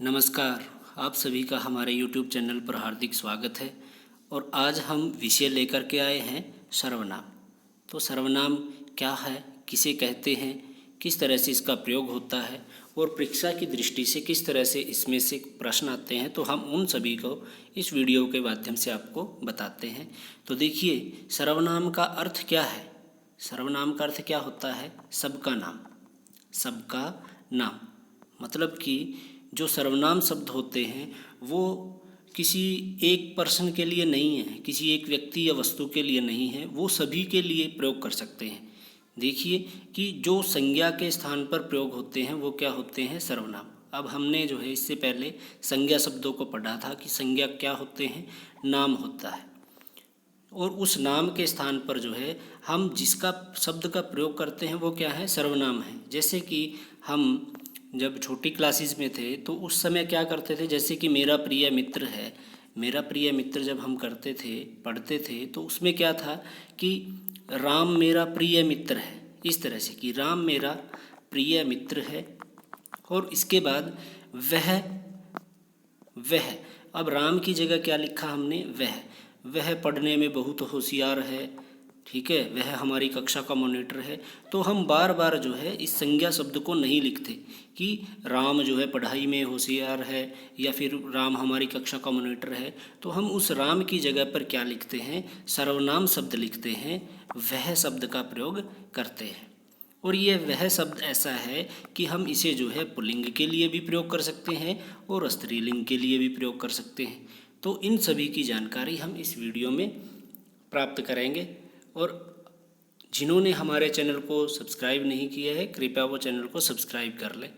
नमस्कार। आप सभी का हमारे YouTube चैनल पर हार्दिक स्वागत है। और आज हम विषय लेकर के आए हैं सर्वनाम। तो सर्वनाम क्या है, किसे कहते हैं, किस तरह से इसका प्रयोग होता है और परीक्षा की दृष्टि से किस तरह से इसमें से प्रश्न आते हैं, तो हम उन सभी को इस वीडियो के माध्यम से आपको बताते हैं। तो देखिए, सर्वनाम का अर्थ क्या है। सर्वनाम का अर्थ क्या होता है? सबका नाम। सबका नाम मतलब कि जो सर्वनाम शब्द होते हैं वो किसी एक पर्सन के लिए नहीं है, किसी एक व्यक्ति या वस्तु के लिए नहीं है, वो सभी के लिए प्रयोग कर सकते हैं। देखिए कि जो संज्ञा के स्थान पर प्रयोग होते हैं वो क्या होते हैं? सर्वनाम। अब हमने जो है इससे पहले संज्ञा शब्दों को पढ़ा था कि संज्ञा क्या होते हैं? नाम होता है। और उस नाम के स्थान पर जो है हम जिसका शब्द का प्रयोग करते हैं वो क्या है? सर्वनाम है। जैसे कि हम जब छोटी क्लासेस में थे तो उस समय क्या करते थे, जैसे कि मेरा प्रिय मित्र है, मेरा प्रिय मित्र जब हम करते थे, पढ़ते थे, तो उसमें क्या था कि राम मेरा प्रिय मित्र है। इस तरह से कि राम मेरा प्रिय मित्र है। और इसके बाद वह अब राम की जगह क्या लिखा हमने? वह पढ़ने में बहुत होशियार है। ठीक है, वह हमारी कक्षा का मॉनिटर है। तो हम बार बार जो है इस संज्ञा शब्द को नहीं लिखते कि राम जो है पढ़ाई में होशियार है या फिर राम हमारी कक्षा का मॉनिटर है। तो हम उस राम की जगह पर क्या लिखते हैं? सर्वनाम शब्द लिखते हैं, वह शब्द का प्रयोग करते हैं। और ये वह शब्द ऐसा है कि हम इसे जो है पुल्लिंग के लिए भी प्रयोग कर सकते हैं और स्त्रीलिंग के लिए भी प्रयोग कर सकते हैं। तो इन सभी की जानकारी हम इस वीडियो में प्राप्त करेंगे। और जिन्होंने हमारे चैनल को सब्सक्राइब नहीं किया है, कृपया वो चैनल को सब्सक्राइब कर लें।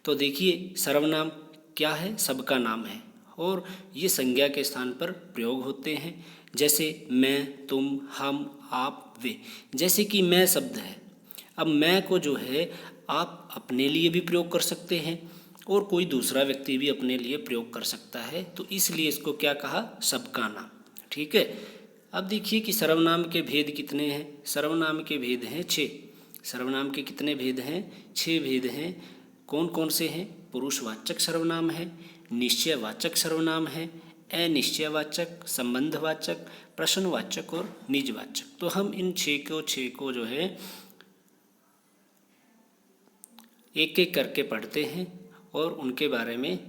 तो देखिए, सर्वनाम क्या है? सबका नाम है और ये संज्ञा के स्थान पर प्रयोग होते हैं। जैसे मैं, तुम, हम, आप, वे। जैसे कि मैं शब्द है। अब मैं को जो है आप अपने लिए भी प्रयोग कर सकते हैं और कोई दूसरा व्यक्ति भी अपने लिए प्रयोग कर सकता है। तो इसलिए इसको क्या कहा? सबका नाम। ठीक है। अब देखिए कि सर्वनाम के भेद कितने हैं। सर्वनाम के भेद हैं 6। सर्वनाम के कितने भेद हैं? 6 भेद हैं। कौन कौन से हैं? पुरुषवाचक सर्वनाम है, निश्चयवाचक सर्वनाम है, अनिश्चयवाचक, संबंधवाचक, प्रश्नवाचक और निजवाचक। तो हम इन 6 को जो है एक एक करके पढ़ते हैं और उनके बारे में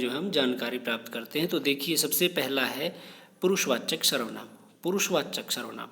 जो है हम जानकारी प्राप्त करते हैं। तो देखिए, सबसे पहला है पुरुषवाचक सर्वनाम। पुरुषवाचक सर्वनाम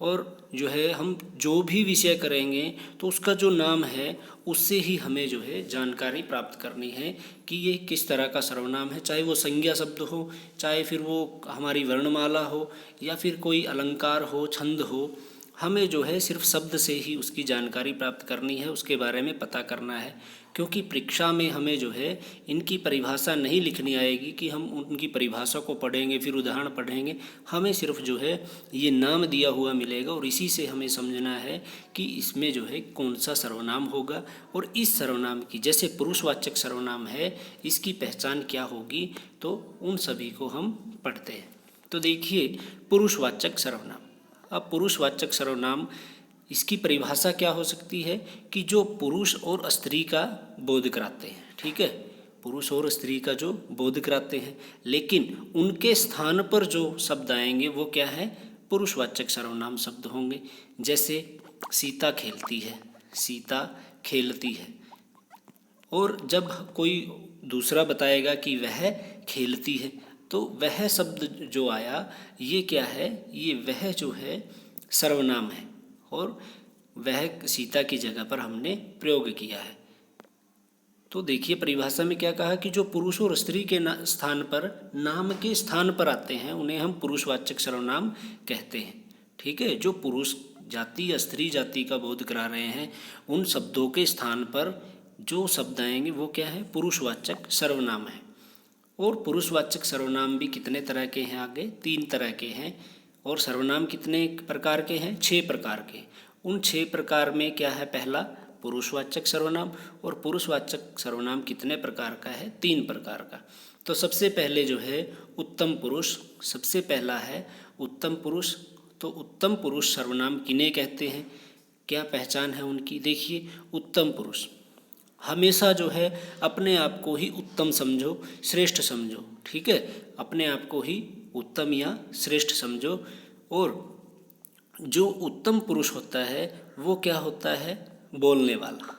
और जो है हम जो भी विषय करेंगे तो उसका जो नाम है उससे ही हमें जो है जानकारी प्राप्त करनी है कि ये किस तरह का सर्वनाम है। चाहे वो संज्ञा शब्द हो, चाहे फिर वो हमारी वर्णमाला हो या फिर कोई अलंकार हो, छंद हो, हमें जो है सिर्फ शब्द से ही उसकी जानकारी प्राप्त करनी है, उसके बारे में पता करना है। क्योंकि परीक्षा में हमें जो है इनकी परिभाषा नहीं लिखनी आएगी कि हम उनकी परिभाषा को पढ़ेंगे फिर उदाहरण पढ़ेंगे। हमें सिर्फ जो है ये नाम दिया हुआ मिलेगा और इसी से हमें समझना है कि इसमें जो है कौन सा सर्वनाम होगा। और इस सर्वनाम की, जैसे पुरुषवाचक सर्वनाम है, इसकी पहचान क्या होगी, तो उन सभी को हम पढ़ते हैं। तो देखिए, पुरुषवाचक सर्वनाम। अब पुरुषवाचक सर्वनाम, इसकी परिभाषा क्या हो सकती है कि जो पुरुष और स्त्री का बोध कराते हैं। ठीक है, पुरुष और स्त्री का जो बोध कराते हैं, लेकिन उनके स्थान पर जो शब्द आएंगे वो क्या है? पुरुषवाचक सर्वनाम शब्द होंगे। जैसे सीता खेलती है, सीता खेलती है। और जब कोई दूसरा बताएगा कि वह खेलती है, तो वह शब्द जो आया ये क्या है? ये वह जो है सर्वनाम है और वह सीता की जगह पर हमने प्रयोग किया है। तो देखिए, परिभाषा में क्या कहा कि जो पुरुष और स्त्री के स्थान पर, नाम के स्थान पर आते हैं उन्हें हम पुरुषवाचक सर्वनाम कहते हैं। ठीक है, जो पुरुष जाति या स्त्री जाति का बोध करा रहे हैं उन शब्दों के स्थान पर जो शब्द आएंगे वो क्या है? पुरुषवाचक सर्वनाम है। और पुरुषवाचक सर्वनाम भी कितने तरह के हैं? आगे 3 तरह के हैं। और सर्वनाम कितने प्रकार के हैं? 6 प्रकार के। उन 6 प्रकार में क्या है? पहला पुरुषवाचक सर्वनाम। और पुरुषवाचक सर्वनाम कितने प्रकार का है? 3 प्रकार का। तो सबसे पहले जो है उत्तम पुरुष, सबसे पहला है उत्तम पुरुष। तो उत्तम पुरुष सर्वनाम किन्हें कहते हैं? क्या पहचान है उनकी? देखिए, उत्तम पुरुष, हमेशा जो है अपने आप को ही उत्तम समझो, श्रेष्ठ समझो, ठीक है, अपने आप को ही उत्तम या श्रेष्ठ समझो। और जो उत्तम पुरुष होता है वो क्या होता है, बोलने वाला।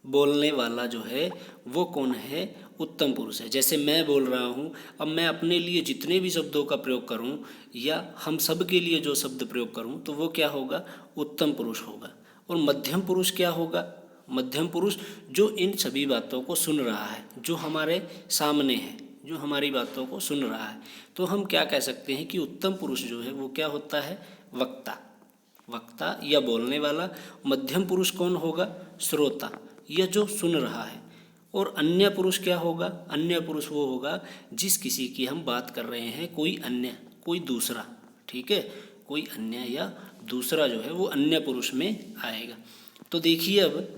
बोलने वाला जो है वो कौन है, उत्तम पुरुष है। जैसे मैं बोल रहा हूँ, अब मैं अपने लिए जितने भी शब्दों का प्रयोग करूँ या हम सब के लिए जो शब्द प्रयोग करूँ तो वो क्या होगा, उत्तम पुरुष होगा। और मध्यम पुरुष क्या होगा, मध्यम पुरुष जो इन सभी बातों को सुन रहा है, जो हमारे सामने है, जो हमारी बातों को सुन रहा है। तो हम क्या कह सकते हैं कि उत्तम पुरुष जो है वो क्या होता है, वक्ता, वक्ता या बोलने वाला। मध्यम पुरुष कौन होगा, श्रोता, यह जो सुन रहा है। और अन्य पुरुष क्या होगा, अन्य पुरुष वो होगा जिस किसी की हम बात कर रहे हैं, कोई अन्य, कोई दूसरा, ठीक है, कोई अन्य या दूसरा जो है वो अन्य पुरुष में आएगा। तो देखिए अब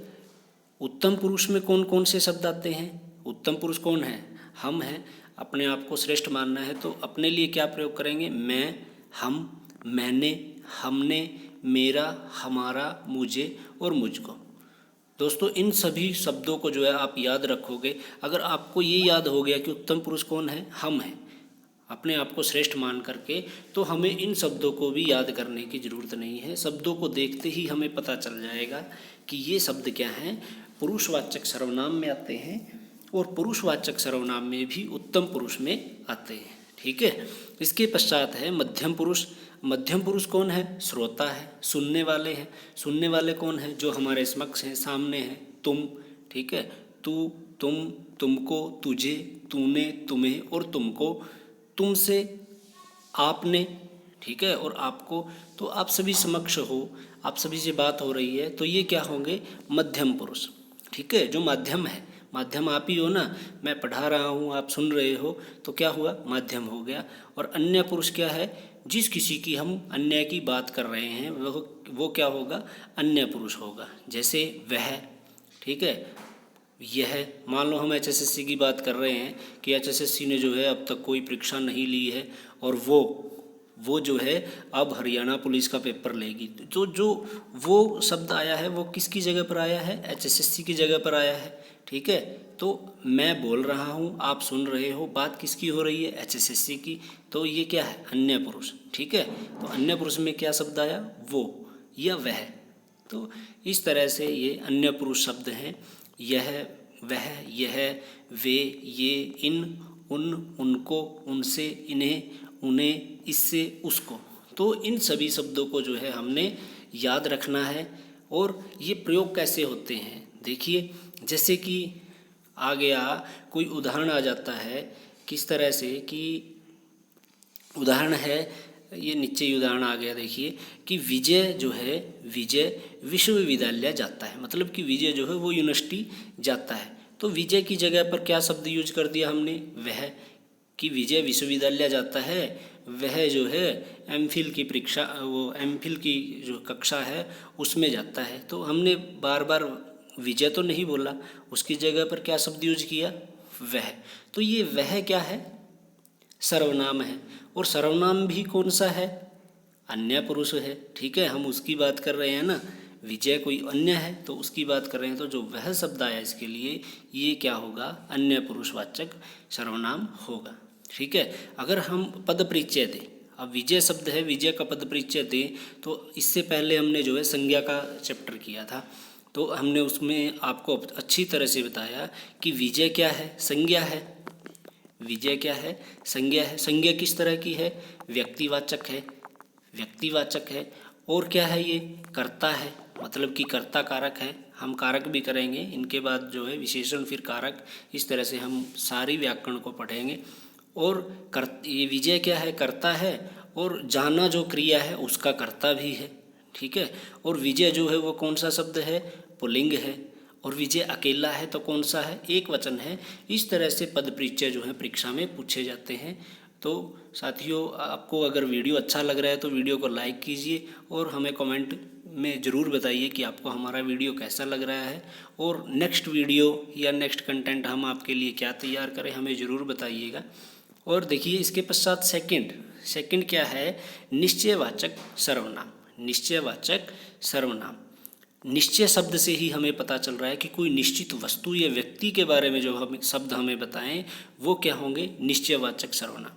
उत्तम पुरुष में कौन कौन से शब्द आते हैं। उत्तम पुरुष कौन है, हम हैं। अपने आप को श्रेष्ठ मानना है तो अपने लिए क्या प्रयोग करेंगे, मैं, हम, मैंने, हमने, मेरा, हमारा, मुझे और मुझको। दोस्तों इन सभी शब्दों को जो है आप याद रखोगे। अगर आपको ये याद हो गया कि उत्तम पुरुष कौन है, हम हैं, अपने आप को श्रेष्ठ मान करके, तो हमें इन शब्दों को भी याद करने की ज़रूरत नहीं है। शब्दों को देखते ही हमें पता चल जाएगा कि ये शब्द क्या हैं, पुरुषवाचक सर्वनाम में आते हैं और पुरुषवाचक सर्वनाम में भी उत्तम पुरुष में आते हैं, ठीक है। इसके पश्चात है मध्यम पुरुष। मध्यम पुरुष कौन है, श्रोता है, सुनने वाले हैं। सुनने वाले कौन है, जो हमारे समक्ष हैं, सामने हैं, तुम, ठीक है, तू, तुम, तुमको, तुझे, तूने, तुम्हें और तुमको, तुमसे, आपने, ठीक है, और आपको। तो आप सभी समक्ष हो, आप सभी से बात हो रही है, तो ये क्या होंगे, मध्यम पुरुष, ठीक है, जो माध्यम है। माध्यम आप ही हो ना, मैं पढ़ा रहा हूँ, आप सुन रहे हो, तो क्या हुआ, माध्यम हो गया। और अन्य पुरुष क्या है, जिस किसी की हम अन्य की बात कर रहे हैं वो क्या होगा, अन्य पुरुष होगा। जैसे वह, ठीक है, यह, मान लो हम एचएसएससी की बात कर रहे हैं कि एचएसएससी ने जो है अब तक कोई परीक्षा नहीं ली है और वो जो है अब हरियाणा पुलिस का पेपर लेगी। तो जो वो शब्द आया है वो किसकी जगह पर आया है, एचएसएससी की जगह पर आया है, ठीक है। तो मैं बोल रहा हूँ, आप सुन रहे हो, बात किसकी हो रही है, एचएसएससी की। तो ये क्या है, अन्य पुरुष, ठीक है। तो अन्य पुरुष में क्या शब्द आया, वो या वह। तो इस तरह से ये अन्य पुरुष शब्द हैं। यह, वह, यह, वे, ये, इन, उन, उनको, उनसे, इन्हें, उन्हें, इससे, उसको। तो इन सभी शब्दों को जो है हमने याद रखना है। और ये प्रयोग कैसे होते हैं, देखिए, जैसे कि आ गया कोई उदाहरण आ जाता है, किस तरह से कि उदाहरण है, ये नीचे ही उदाहरण आ गया, देखिए कि विजय जो है, विजय विश्वविद्यालय जाता है, मतलब कि विजय जो है वो यूनिवर्सिटी जाता है। तो विजय की जगह पर क्या शब्द यूज कर दिया हमने, वह, कि विजय विश्वविद्यालय जाता है, वह जो है एमफिल की परीक्षा, वो एमफिल की जो कक्षा है उसमें जाता है। तो हमने बार बार विजय तो नहीं बोला, उसकी जगह पर क्या शब्द यूज किया, वह। तो ये वह क्या है, सर्वनाम है। और सर्वनाम भी कौन सा है, अन्य पुरुष है, ठीक है, हम उसकी बात कर रहे हैं ना। विजय कोई अन्य है तो उसकी बात कर रहे हैं, तो जो वह शब्द आया इसके लिए ये क्या होगा, अन्य पुरुषवाचक सर्वनाम होगा, ठीक है। अगर हम पद परिचय दें, अब विजय शब्द है, विजय का पद परिचय दें, तो इससे पहले हमने जो है संज्ञा का चैप्टर किया था, तो हमने उसमें आपको अच्छी तरह से बताया कि विजय क्या है, संज्ञा है। विजय क्या है, संज्ञा है। संज्ञा किस तरह की है, व्यक्तिवाचक है, व्यक्तिवाचक है। और क्या है, ये कर्ता है, मतलब कि कर्ता कारक है। हम कारक भी करेंगे, इनके बाद जो है विशेषण फिर कारक, इस तरह से हम सारी व्याकरण को पढ़ेंगे। और ये विजय क्या है, कर्ता है, और जाना जो क्रिया है उसका कर्ता भी है, ठीक है। और विजय जो है वो कौन सा शब्द है, पुल्लिंग है। और विजय अकेला है तो कौन सा है, एक वचन है। इस तरह से पद परिचय जो है परीक्षा में पूछे जाते हैं। तो साथियों, आपको अगर वीडियो अच्छा लग रहा है तो वीडियो को लाइक कीजिए और हमें कमेंट में ज़रूर बताइए कि आपको हमारा वीडियो कैसा लग रहा है। और नेक्स्ट वीडियो या नेक्स्ट कंटेंट हम आपके लिए क्या तैयार करें, हमें ज़रूर बताइएगा। और देखिए इसके पश्चात सेकंड क्या है, निश्चयवाचक सर्वनाम। निश्चयवाचक सर्वनाम, निश्चय शब्द से ही हमें पता चल रहा है कि कोई निश्चित वस्तु या व्यक्ति के बारे में जो हम शब्द हमें बताएं वो क्या होंगे, निश्चयवाचक सर्वनाम।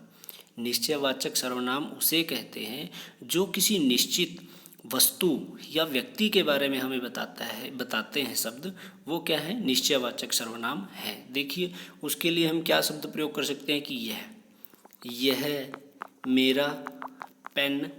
निश्चयवाचक सर्वनाम उसे कहते हैं जो किसी निश्चित वस्तु या व्यक्ति के बारे में हमें बताते हैं शब्द, वो क्या है, निश्चयवाचक सर्वनाम है। देखिए उसके लिए हम क्या शब्द प्रयोग कर सकते हैं कि यह मेरा पेन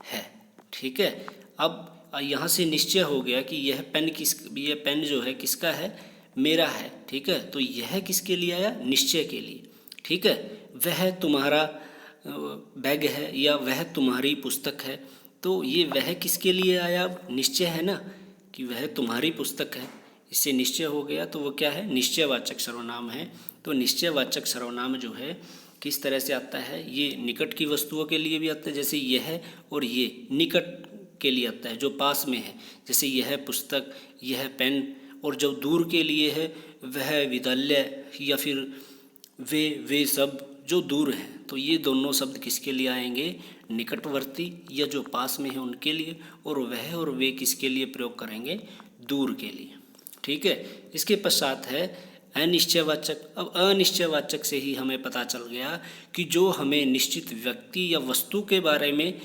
है। ठीक है, अब यहाँ से निश्चय हो गया कि यह पेन जो है किसका है, मेरा है। ठीक है, तो यह किसके लिए आया, निश्चय के लिए। ठीक है, वह तुम्हारा बैग है या वह तुम्हारी पुस्तक है, तो ये वह किसके लिए आया, निश्चय है ना कि वह तुम्हारी पुस्तक है, इससे निश्चय हो गया, तो वो क्या है, निश्चयवाचक सर्वनाम है। तो निश्चयवाचक सर्वनाम जो है किस तरह से आता है, ये निकट की वस्तुओं के लिए भी आता है, जैसे यह, और ये निकट के लिए आता है जो पास में है, जैसे यह पुस्तक, यह पेन। और जो दूर के लिए है वह विद्यालय या फिर वे सब जो दूर हैं, तो ये दोनों शब्द किसके लिए आएंगे, निकटवर्ती या जो पास में है उनके लिए, और वह और वे किसके लिए प्रयोग करेंगे, दूर के लिए। ठीक है, इसके पश्चात है अनिश्चयवाचक। अब अनिश्चयवाचक से ही हमें पता चल गया कि जो हमें निश्चित व्यक्ति या वस्तु के बारे में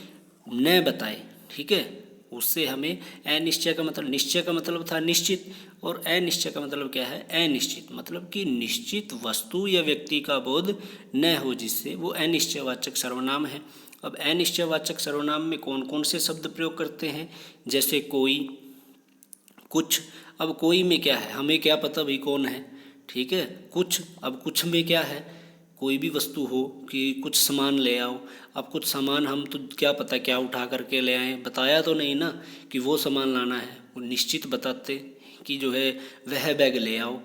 न बताए, ठीक है, उससे हमें अनिश्चय का मतलब, निश्चय का मतलब था निश्चित, और अनिश्चय का मतलब क्या है, अनिश्चित, मतलब कि निश्चित वस्तु या व्यक्ति का बोध न हो, जिससे वो अनिश्चयवाचक सर्वनाम है। अब अनिश्चयवाचक सर्वनाम में कौन कौन से शब्द प्रयोग करते हैं, जैसे कोई, कुछ। अब कोई में क्या है, हमें क्या पता भाई कौन है, ठीक है, कुछ। अब कुछ में क्या है, कोई भी वस्तु हो कि कुछ सामान ले आओ। अब कुछ सामान हम तो क्या पता क्या उठा करके ले आए, बताया तो नहीं ना कि वो सामान लाना है, वो निश्चित बताते कि जो है वह बैग ले आओ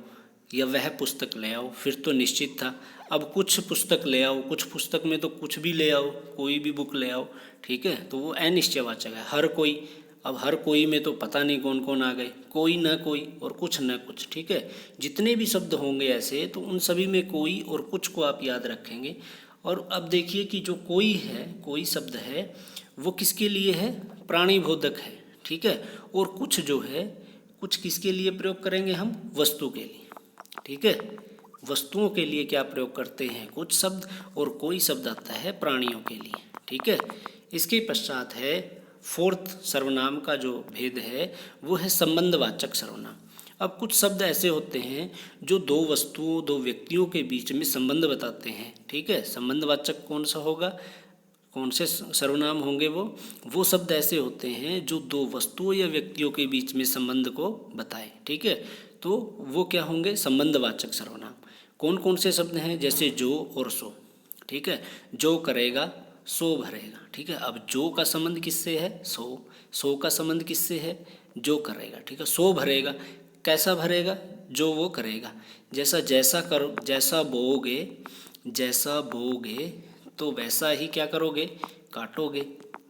या वह पुस्तक ले आओ, फिर तो निश्चित था। अब कुछ पुस्तक ले आओ, कुछ पुस्तक में तो कुछ भी ले आओ, कोई भी बुक ले आओ, ठीक है, तो वो अनिश्चयवाचक है। हर कोई, अब हर कोई में तो पता नहीं कौन कौन आ गए, कोई न कोई और कुछ न कुछ। ठीक है, जितने भी शब्द होंगे ऐसे, तो उन सभी में कोई और कुछ को आप याद रखेंगे। और अब देखिए कि जो कोई है, कोई शब्द है, वो किसके लिए है, प्राणीबोधक है। ठीक है, और कुछ जो है, कुछ किसके लिए प्रयोग करेंगे हम, वस्तु के लिए। ठीक है, वस्तुओं के लिए क्या प्रयोग करते हैं, कुछ शब्द, और कोई शब्द आता है प्राणियों के लिए। ठीक है, इसके पश्चात है फोर्थ सर्वनाम का जो भेद है वो है संबंधवाचक सर्वनाम। अब कुछ शब्द ऐसे होते हैं जो दो वस्तुओं, दो व्यक्तियों के बीच में संबंध बताते हैं। ठीक है, संबंधवाचक कौन सा होगा, कौन से सर्वनाम होंगे, वो शब्द ऐसे होते हैं जो दो वस्तुओं या व्यक्तियों के बीच में संबंध को बताए। ठीक है, तो वो क्या होंगे, संबंधवाचक सर्वनाम। कौन कौन से शब्द हैं, जैसे जो और सो। ठीक है, जो करेगा सो भरेगा। ठीक है, अब जो का संबंध किससे है, सो का संबंध किससे है, जो करेगा। ठीक है, सो भरेगा, कैसा भरेगा, जो वो करेगा। जैसा बोओगे तो वैसा ही क्या करोगे, काटोगे,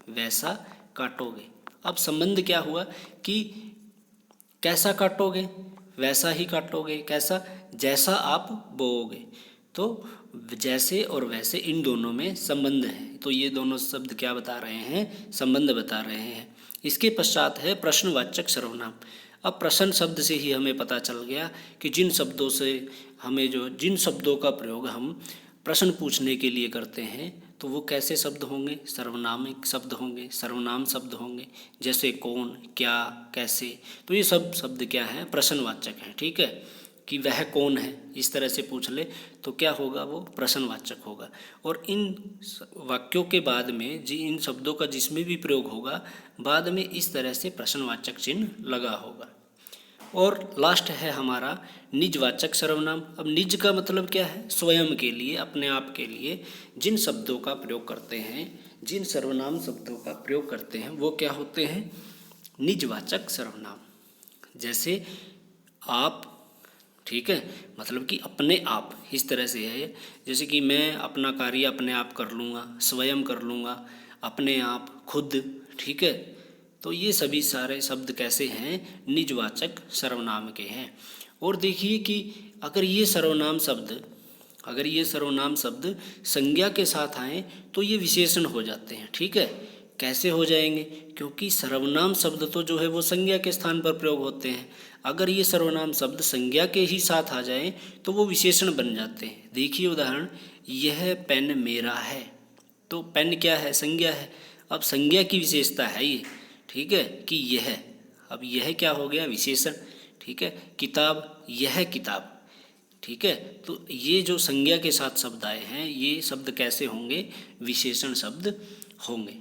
वैसा काटोगे। अब संबंध क्या हुआ कि कैसा काटोगे, वैसा ही काटोगे, कैसा, जैसा आप बोओगे। तो जैसे और वैसे इन दोनों में संबंध है, तो ये दोनों शब्द क्या बता रहे हैं, संबंध बता रहे हैं। इसके पश्चात है प्रश्नवाचक सर्वनाम। अब प्रश्न शब्द से ही हमें पता चल गया कि जिन शब्दों का प्रयोग हम प्रश्न पूछने के लिए करते हैं, तो वो कैसे शब्द होंगे, सर्वनामिक शब्द होंगे, सर्वनाम शब्द होंगे, जैसे कौन, क्या, कैसे। तो ये सब शब्द क्या हैं, प्रश्नवाचक हैं। ठीक है, कि वह कौन है, इस तरह से पूछ ले तो क्या होगा, वो प्रश्नवाचक होगा। और इन वाक्यों के बाद में इन शब्दों का जिसमें भी प्रयोग होगा, बाद में इस तरह से प्रश्नवाचक चिन्ह लगा होगा। और लास्ट है हमारा निजवाचक सर्वनाम। अब निज का मतलब क्या है, स्वयं के लिए, अपने आप के लिए जिन शब्दों का प्रयोग करते हैं, जिन सर्वनाम शब्दों का प्रयोग करते हैं, वो क्या होते हैं, निजवाचक सर्वनाम। जैसे आप, ठीक है, मतलब कि अपने आप, इस तरह से है, जैसे कि मैं अपना कार्य अपने आप कर लूँगा, स्वयं कर लूँगा, अपने आप, खुद। ठीक है, तो ये सभी सारे शब्द कैसे हैं, निजवाचक सर्वनाम के हैं। और देखिए कि अगर ये सर्वनाम शब्द संज्ञा के साथ आएँ तो ये विशेषण हो जाते हैं। ठीक है, कैसे हो जाएंगे? क्योंकि सर्वनाम शब्द तो जो है वो संज्ञा के स्थान पर प्रयोग होते हैं। अगर ये सर्वनाम शब्द संज्ञा के ही साथ आ जाए तो वो विशेषण बन जाते हैं। देखिए उदाहरण, यह पेन मेरा है, तो पेन क्या है? संज्ञा है। अब संज्ञा की विशेषता है ये, ठीक है, कि यह, अब यह क्या हो गया? विशेषण, ठीक है। किताब, यह किताब, ठीक है। तो ये जो संज्ञा के साथ शब्द आए हैं, ये शब्द कैसे होंगे? विशेषण शब्द होंगे।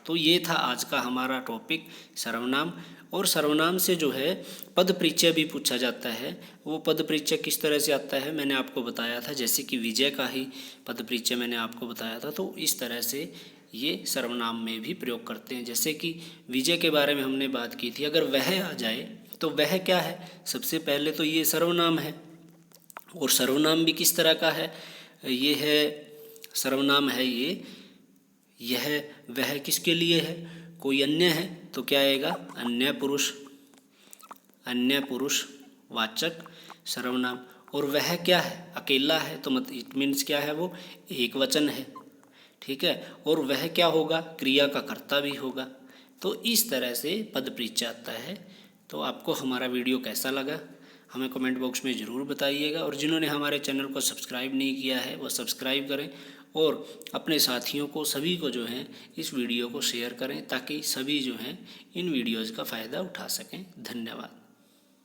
तो ये था आज का हमारा टॉपिक सर्वनाम। और सर्वनाम से जो है पद परिचय भी पूछा जाता है। वो पद परिचय किस तरह से आता है मैंने आपको बताया था, जैसे कि विजय का ही पद परिचय मैंने आपको बताया था। तो इस तरह से ये सर्वनाम में भी प्रयोग करते हैं। जैसे कि विजय के बारे में हमने बात की थी, अगर वह आ जाए तो वह क्या है? सबसे पहले तो ये सर्वनाम है। और सर्वनाम भी किस तरह का है? ये है सर्वनाम है ये, यह वह किसके लिए है? कोई अन्य है तो क्या आएगा? अन्य पुरुष, अन्य पुरुष वाचक सर्वनाम। और वह क्या है? अकेला है, तो मत इट मीन्स क्या है? वो एक वचन है, ठीक है। और वह क्या होगा? क्रिया का कर्ता भी होगा। तो इस तरह से पद परिचय आता है। तो आपको हमारा वीडियो कैसा लगा हमें कमेंट बॉक्स में ज़रूर बताइएगा। और जिन्होंने हमारे चैनल को सब्सक्राइब नहीं किया है वो सब्सक्राइब करें, और अपने साथियों को, सभी को जो है इस वीडियो को शेयर करें, ताकि सभी जो हैं इन वीडियोज़ का फ़ायदा उठा सकें। धन्यवाद।